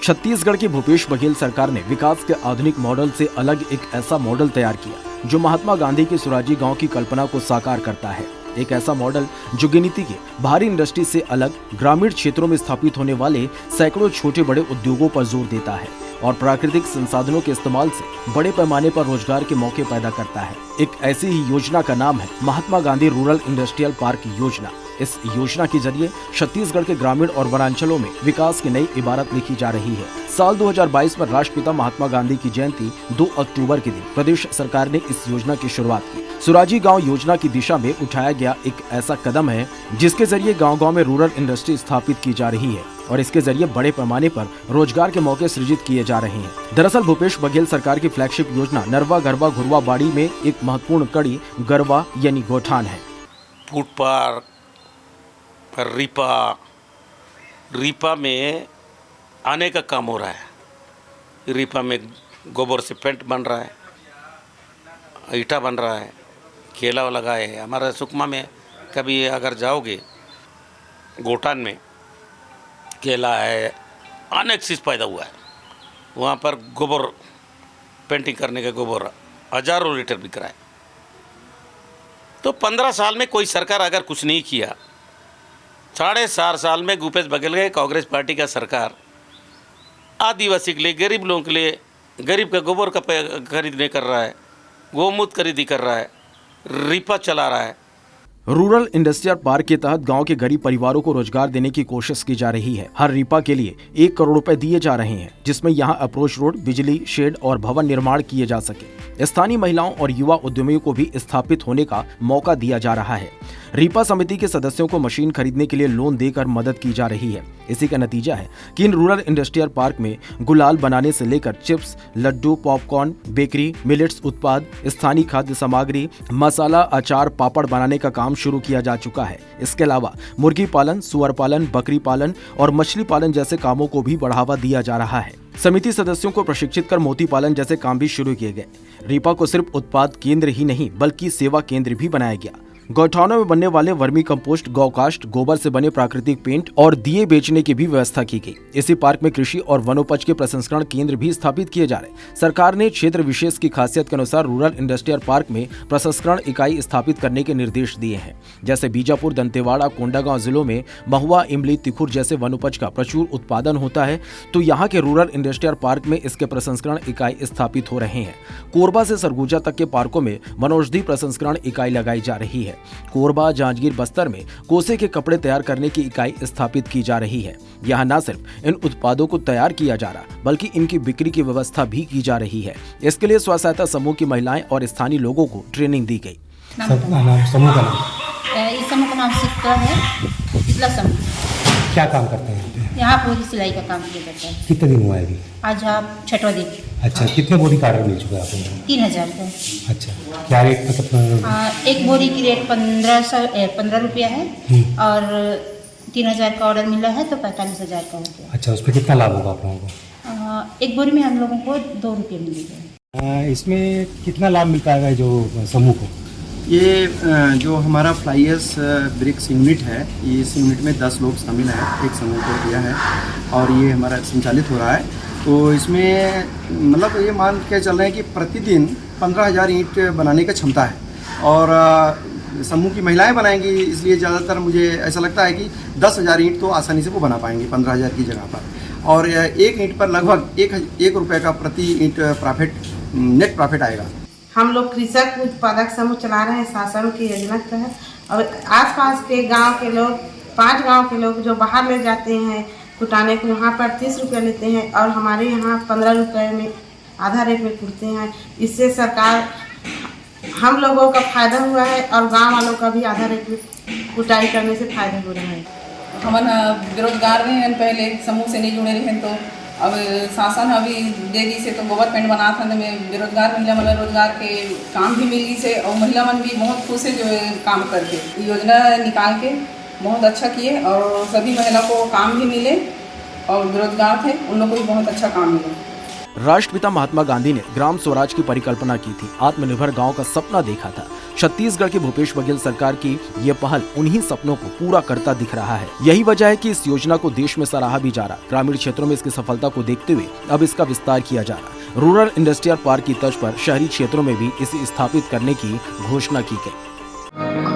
छत्तीसगढ़ की भूपेश बघेल सरकार ने विकास के आधुनिक मॉडल से अलग एक ऐसा मॉडल तैयार किया जो महात्मा गांधी के सुराजी गांव की कल्पना को साकार करता है। एक ऐसा मॉडल जो गिनती के भारी इंडस्ट्री से अलग ग्रामीण क्षेत्रों में स्थापित होने वाले सैकड़ों छोटे बड़े उद्योगों पर जोर देता है और प्राकृतिक संसाधनों के इस्तेमाल से बड़े पैमाने पर रोजगार के मौके पैदा करता है। एक ऐसी ही योजना का नाम है Mahatma Gandhi rural industrial park योजना। इस योजना के जरिए छत्तीसगढ़ के ग्रामीण और वनांचलों में विकास की नई इबारत लिखी जा रही है। साल 2022 में राष्ट्रपिता महात्मा गांधी की जयंती 2 अक्टूबर के दिन प्रदेश सरकार ने इस योजना की शुरुआत की। सुराजी गांव योजना की दिशा में उठाया गया एक ऐसा कदम है जिसके जरिए गांव-गांव में रूरल इंडस्ट्री स्थापित की जा रही है और इसके जरिए बड़े पैमाने पर रोजगार के मौके सृजित किए जा रहे हैं। दरअसल भूपेश बघेल सरकार की फ्लैगशिप योजना नरवा गरबा घुरवा बाड़ी में एक महत्वपूर्ण कड़ी गरबा यानी गौठान है। फूड पार्क पर रीपा में आने का काम हो रहा है। रीपा में गोबर से पेंट बन रहा है, ईटा बन रहा है, केला लगा है। हमारा सुकमा में कभी अगर जाओगे गोठान में केला है, अनेक चीज़ पैदा हुआ है। वहाँ पर गोबर पेंटिंग करने का गोबर हज़ारों लीटर बिक रहा है। तो 15 साल में कोई सरकार अगर कुछ नहीं किया, 4.5 साल में भूपेश बघेल के कांग्रेस पार्टी का सरकार आदिवासी के लिए, गरीब लोगों के लिए, गरीब का गोबर का खरीदने कर रहा है, गोमूत्र खरीदी कर रहा है, रीपा चला रहा है। रूरल इंडस्ट्रियल पार्क के तहत गांव के गरीब परिवारों को रोजगार देने की कोशिश की जा रही है। हर रीपा के लिए 1 करोड़ रुपए दिए जा रहे हैं, जिसमें यहां अप्रोच रोड, बिजली, शेड और भवन निर्माण किए जा सके। स्थानीय महिलाओं और युवा उद्यमियों को भी स्थापित होने का मौका दिया जा रहा है। रीपा समिति के सदस्यों को मशीन खरीदने के लिए लोन देकर मदद की जा रही है। इसी का नतीजा है कि इन रूरल इंडस्ट्रियल पार्क में गुलाल बनाने से लेकर chips, laddu, popcorn, bakery, millets उत्पाद, स्थानीय खाद्य सामग्री, मसाला, अचार, पापड़ बनाने का काम शुरू किया जा चुका है। इसके अलावा मुर्गी पालन, सुअर पालन, बकरी पालन और मछली पालन जैसे कामों को भी बढ़ावा दिया जा रहा है। समिति सदस्यों को प्रशिक्षित कर मोती पालन जैसे काम भी शुरू किए गए। रीपा को सिर्फ उत्पाद केंद्र ही नहीं बल्कि सेवा केंद्र भी बनाया गया। गौठानों में बनने वाले वर्मी कंपोस्ट, गौकाष्ठ, गोबर से बने प्राकृतिक पेंट और दिए बेचने की भी व्यवस्था की गई। इसी पार्क में कृषि और वनोपज के प्रसंस्करण केंद्र भी स्थापित किए जा रहे। सरकार ने क्षेत्र विशेष की खासियत के अनुसार रूरल इंडस्ट्रियल पार्क में प्रसंस्करण इकाई स्थापित करने के निर्देश दिए हैं। जैसे बीजापुर, दंतेवाड़ा, कोंडागांव जिलों में महुआ, इमली, तिखुर जैसे वनोपज का प्रचुर उत्पादन होता है, तो यहाँ के रूरल इंडस्ट्रियल पार्क में इसके प्रसंस्करण इकाई स्थापित हो रहे हैं। कोरबा से सरगुजा तक के पार्कों में वनौषधि प्रसंस्करण इकाई लगाई जा रही है। कोरबा, जांजगीर, बस्तर में कोसे के कपड़े तैयार करने की इकाई स्थापित की जा रही है। यहाँ न सिर्फ इन उत्पादों को तैयार किया जा रहा बल्कि इनकी बिक्री की व्यवस्था भी की जा रही है। इसके लिए स्व सहायता समूह की महिलाएं और स्थानीय लोगों को ट्रेनिंग दी गई। समूह का नाम? इस समूह का नाम सिक्का है, इतला समूह। क्या काम करते हैं? यहाँ पूरी सिलाई का काम किया जाता है। कितने दिन हुआ है अभी? आज आप 6वां दिन। अच्छा, कितने बोरी का ऑर्डर मिल चुका है आपको? 3000 का। अच्छा, क्या रेट मतलब? एक बोरी की रेट 15 रुपया है और 3000 का ऑर्डर मिला है तो 45,000 का हो गया। अच्छा, उस पर कितना लाभ होगा आप लोगों को? एक बोरी में हम लोगों को 2 रुपये मिलेगा। इसमें कितना लाभ मिल पाएगा जो समूह को? ये जो हमारा फ्लाइयर्स ब्रिक्स यूनिट है, इस यूनिट में 10 लोग शामिल हैं, एक समूह को दिया है और ये हमारा संचालित हो रहा है। तो इसमें मतलब ये मान के चल रहे हैं कि प्रतिदिन 15,000 ईंट बनाने की क्षमता है और समूह की महिलाएं बनाएंगी, इसलिए ज़्यादातर मुझे ऐसा लगता है कि 10,000 ईंट तो आसानी से वो बना पाएंगी 15,000 की जगह पर। और एक ईंट पर लगभग 1 रुपये का प्रति ईंट नेट प्रॉफिट आएगा। हम लोग कृषक उत्पादक समूह चला रहे हैं शासन की योजना के तहत और आसपास के गांव के लोग, 5 गांव के लोग जो बाहर ले जाते हैं कुटाने को, वहाँ पर 30 रुपये लेते हैं और हमारे यहाँ 15 रुपये में आधा रेट में कुटते हैं। इससे सरकार हम लोगों का फायदा हुआ है और गांव वालों का भी आधा रेट में कुटाई करने से फायदा हो रहा है। हम बेरोजगार रहे हैं, पहले समूह से नहीं जुड़े रहे तो अब शासन अभी दे दी से तो गोबर पेंट बना था तो मैं बेरोजगार महिला मन रोजगार के काम भी मिल गई से और महिला मन भी बहुत खुश है जो काम करके योजना निकाल के बहुत अच्छा किए और सभी महिला को काम भी मिले और बेरोजगार थे उन लोगों को भी बहुत अच्छा काम मिला। राष्ट्रपिता महात्मा गांधी ने ग्राम स्वराज की परिकल्पना की थी, आत्मनिर्भर गांव का सपना देखा था। छत्तीसगढ़ की भूपेश बघेल सरकार की ये पहल उन्हीं सपनों को पूरा करता दिख रहा है। यही वजह है कि इस योजना को देश में सराहा भी जा रहा। ग्रामीण क्षेत्रों में इसकी सफलता को देखते हुए अब इसका विस्तार किया जा रहा। रूरल इंडस्ट्रियल पार्क की तर्ज पर शहरी क्षेत्रों में भी इसे स्थापित करने की घोषणा की गई।